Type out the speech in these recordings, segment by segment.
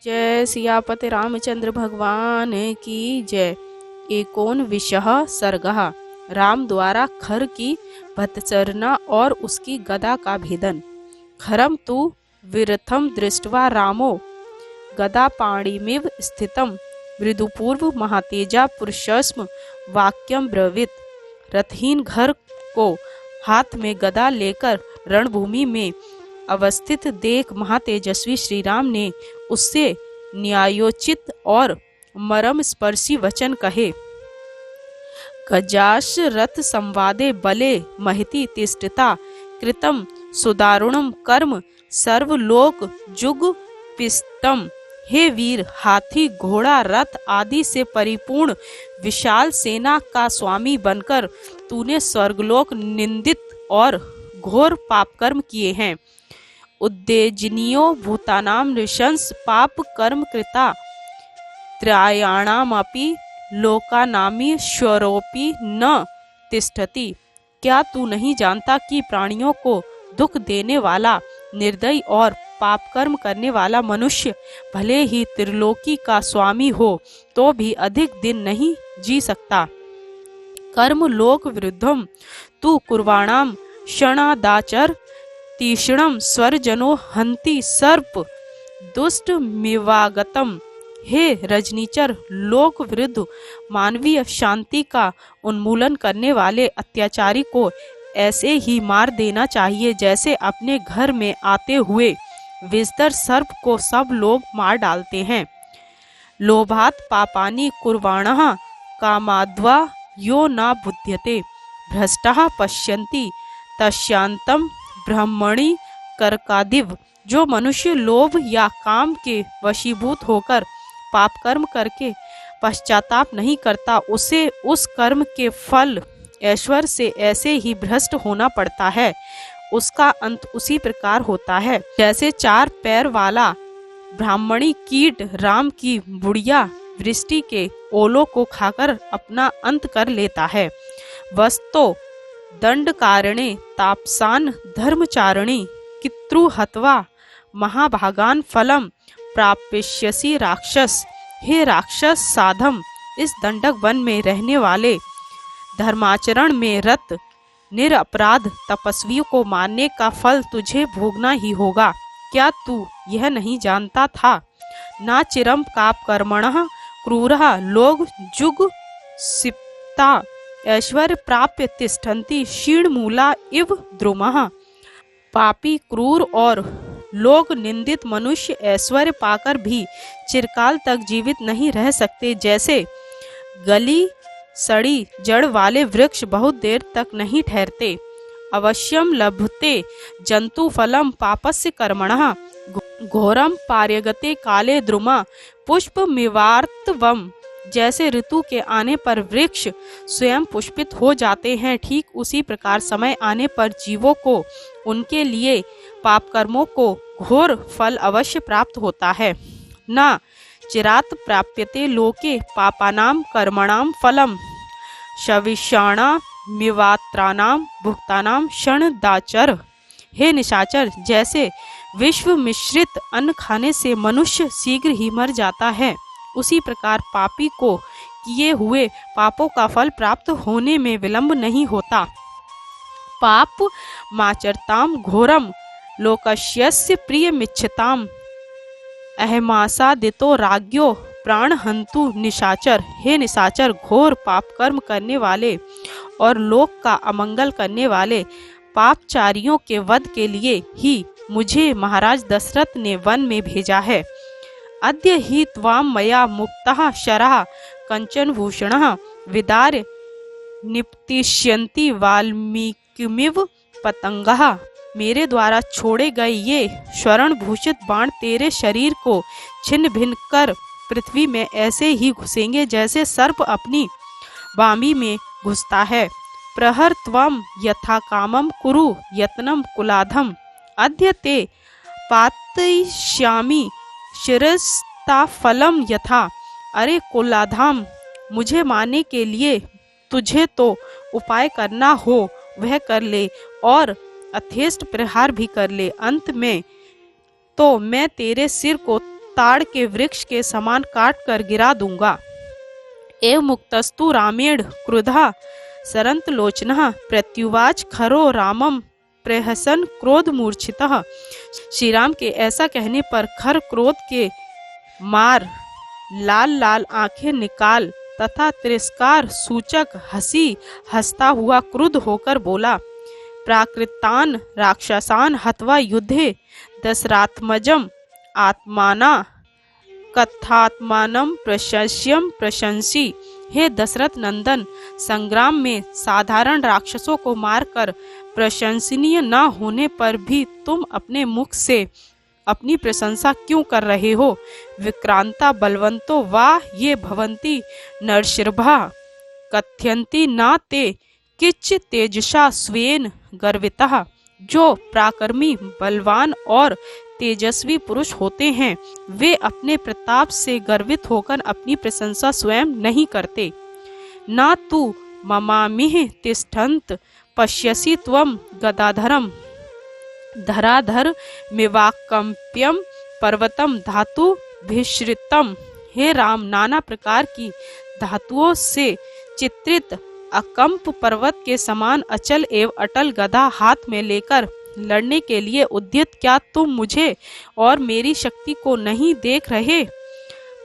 जय सियापति रामचंद्र भगवान की जय। एकोन विषह सर्गः। राम द्वारा खर की भत्सरना और उसकी गदा का भेदन। खरम तु विरथम दृष्ट्वा रामो गदा पाणिमिव स्थितम मृदुपूर्व महातेजा पुरुषस्म वाक्यम ब्रवीत। रथहीन घर को हाथ में गदा लेकर रणभूमि में अवस्थित देख महातेजस्वी श्री राम ने उससे न्यायोचित और मरम स्पर्शी वचन कहे। गजाश रथ संवादे बले महति तिष्ठता कृतम सुदारुणम कर्म सर्वलोक जुग पिष्टम। हे वीर, हाथी घोड़ा रथ आदि से परिपूर्ण विशाल सेना का स्वामी बनकर तूने स्वर्गलोक निंदित और घोर पापकर्म किए हैं। उद्देजनियो भूतानां नृशंस पाप कर्म कृता त्रयाणामपि लोकानामीश्वरोपि न तिष्ठति। क्या तू नहीं जानता कि प्राणियों को दुख देने वाला निर्दयी और पाप कर्म करने वाला मनुष्य भले ही त्रिलोकी का स्वामी हो तो भी अधिक दिन नहीं जी सकता। कर्म लोक विरुद्धम तू कुर्वाणाम क्षणादाचर तीक्ष्णम स्वरजनो हंति सर्प दुष्ट मिवागतम। हे रजनीचर, लोक विरुद्ध मानवीय शांति का उन्मूलन करने वाले अत्याचारी को ऐसे ही मार देना चाहिए जैसे अपने घर में आते हुए विस्तर सर्प को सब लोग मार डालते हैं। लोभात पापानि कुर्वाणः कामाद्वा यो न बुध्यते भ्रष्टः पश्यन्ति तस्यांतम ब्रह्मणि करकादिव। जो मनुष्य लोभ या काम के वशीभूत होकर पाप कर्म करके पश्चाताप नहीं करता उसे उस कर्म के फल ऐश्वर्य से ऐसे ही भ्रष्ट होना पड़ता है। उसका अंत उसी प्रकार होता है जैसे चार पैर वाला ब्राह्मणी कीट राम की बुढ़िया वृष्टि के ओलों को खाकर अपना अंत कर लेता है। वस्तो दंड कारणे तापसान धर्मचारिणी कित्रु हत्वा महाभागान फलम प्राप्यसि राक्षस। हे राक्षस साधम, इस दंडक वन में रहने वाले धर्माचरण में रत निरपराध तपस्वियों को मारने का फल तुझे भोगना ही होगा। क्या तू यह नहीं जानता था? ना चिरम काप कर्मणः क्रूरः लोग जुग सिप्ता ऐश्वर्य प्राप्य तिष्ठन्ति क्षीणमूला इव द्रुमः। पापी क्रूर और लोग निंदित मनुष्य ऐश्वर्य पाकर भी चिरकाल तक जीवित नहीं रह सकते जैसे गली सड़ी जड़ वाले वृक्ष बहुत देर तक नहीं ठहरते। अवश्यम लभते जंतु फलम पापस्य कर्मणः घोरम पार्यगते काले द्रुमा पुष्पमिवार्तवम। जैसे ऋतु के आने पर वृक्ष स्वयं पुष्पित हो जाते हैं, ठीक उसी प्रकार समय आने पर जीवों को उनके लिए पाप कर्मों को घोर फल अवश्य प्राप्त होता है। न चिरात प्राप्यते लोके पापानाम कर्मणाम फलम शविष्याणा मिवात्राणाम भुक्तानाम क्षणदाचर। हे निशाचर, जैसे विश्व मिश्रित अन्न खाने से मनुष्य शीघ्र ही मर जाता है उसी प्रकार पापी को किए हुए पापों का फल प्राप्त होने में विलंब नहीं होता। पाप माचरताम घोरम लोकस्यस्य प्रियमिच्छताम अहमासादितो राज्ञो प्राण हंतु निशाचर। हे निशाचर, घोर पाप कर्म करने वाले और लोक का अमंगल करने वाले पापचारियों के वध के लिए ही मुझे महाराज दशरथ ने वन में भेजा है। अद्य हि त्वां मया मुक्तः शरः कंचन भूषणः विदार्य निपतिष्यन्ति वाल्मीकिमिव पतंगः। मेरे द्वारा छोड़े गए ये स्वर्ण भूषित बाण तेरे शरीर को छिन्न भिन्न कर पृथ्वी में ऐसे ही घुसेंगे जैसे सर्प अपनी बामी में घुसता है। प्रहर त्वं यथा कामम कुरु यत्नम कुलाधम अद्य ते पातयिष्यामि शिरस्ता फलम यथा। अरे कुलाधाम, मुझे मारने के लिए तुझे तो उपाय करना हो वह कर ले और अथेष्ट प्रहार भी कर ले। अंत में तो मैं तेरे सिर को ताड़ के वृक्ष के समान काट कर गिरा दूंगा। एव मुक्तस्तु रामेण क्रुधा सरंत लोचनः प्रत्युवाच खरो रामम प्रहसन क्रोध मूर्छितः। श्री राम के ऐसा कहने पर खर क्रोध के मार लाल लाल आंखें निकाल तथा तिरस्कार सूचक हंसी हंसता हुआ क्रुद्ध होकर बोला, प्राकृतान राक्षसान हत्वा युद्धे दशरात्मजम आत्माना कथात्मानम प्रशस्यम प्रशंसी। हे दशरथ नंदन, संग्राम में साधारण राक्षसों को मारकर प्रशंसनीय न होने पर भी तुम अपने मुख से अपनी प्रशंसा क्यों कर रहे हो? विक्रांता बलवंतो वाह ये भवंती नरशिर्भा कथ्यन्ति न ते किच तेजसा स्वेन गर्वितः। जो पराक्रमी बलवान और तेजस्वी पुरुष होते हैं वे अपने प्रताप से गर्वित होकर अपनी प्रशंसा स्वयं नहीं करते। ना तू ममामिह तिष्ठन्त पश्यसि त्वं गदाधरम धराधर मिवाकंप्यम पर्वतम धातु भिश्रितम। हे राम, नाना प्रकार की धातुओं से चित्रित अकंप पर्वत के समान अचल एवं अटल गदा हाथ में लेकर लड़ने के लिए उद्यत क्या तुम मुझे और मेरी शक्ति को नहीं देख रहे?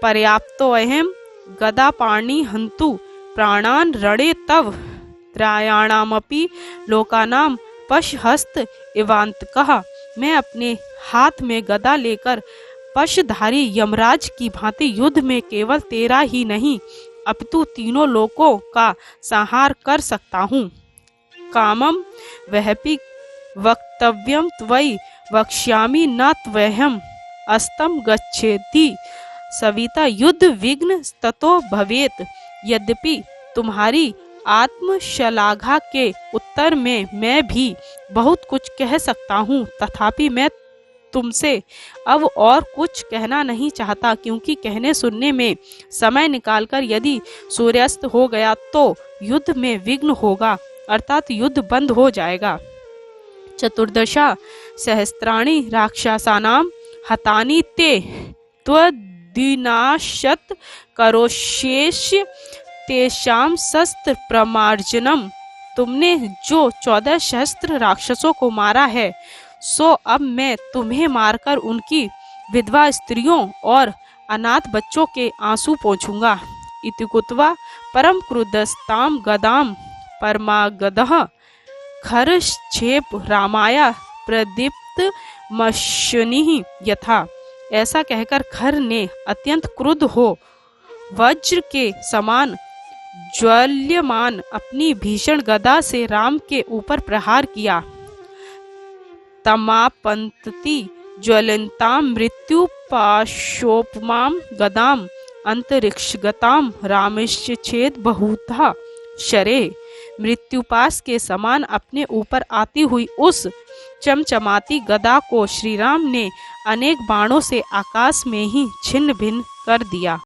पर्याप्तो अहम गदा पाणी हंतु प्राणान रणे तव त्रयाणामपि लोकानाम पशहस्त इवांतकः। मैं अपने हाथ में गदा लेकर पशधारी यमराज की भांति युद्ध में केवल तेरा ही नहीं अपितु तीनों लोकों का संहार कर सकता हूँ। कामम वहपि वक्तव्यम त्वयि वक्ष्यामि न त्वह्यम अस्तम गच्छेति सविता युद्ध विघ्न ततो भवेत। यद्यपि तुम्हारी आत्मश्लाघा के उत्तर में मैं भी बहुत कुछ कह सकता हूँ, तथापि मैं तुमसे अब और कुछ कहना नहीं चाहता, क्योंकि कहने सुनने में समय निकालकर यदि सूर्यास्त हो गया तो युद्ध में विघ्न होगा, अर्थात युद्ध बंद हो जाएगा। चतुर्दशा सहस्त्राणि राक्षसानाम हतानि ते त्वद्विनाशत करोष्येष तेषां शस्त्र प्रमार्जनम। तुमने जो 14 सहस्त्र राक्षसों को मारा है सो अब मैं तुम्हें मारकर उनकी विधवा स्त्रियों और अनाथ बच्चों के आंसू पोंछूंगा। इति कुत्वा परम क्रुद्धस्ताम गदाम परमागदः खरक्षेप रामाया प्रदीप्त मशनिः यथा। ऐसा कहकर खर ने अत्यंत क्रुद्ध हो वज्र के समान ज्वल्यमान अपनी भीषण गदा से राम के ऊपर प्रहार किया। तमापंतति ज्वलंताम मृत्यु पाशोपमाम गदाम अंतरिक्षगताम रामश्चेद बहुधा शरे। मृत्युपाश के समान अपने ऊपर आती हुई उस चमचमाती गदा को श्री राम ने अनेक बाणों से आकाश में ही छिन्न भिन्न कर दिया।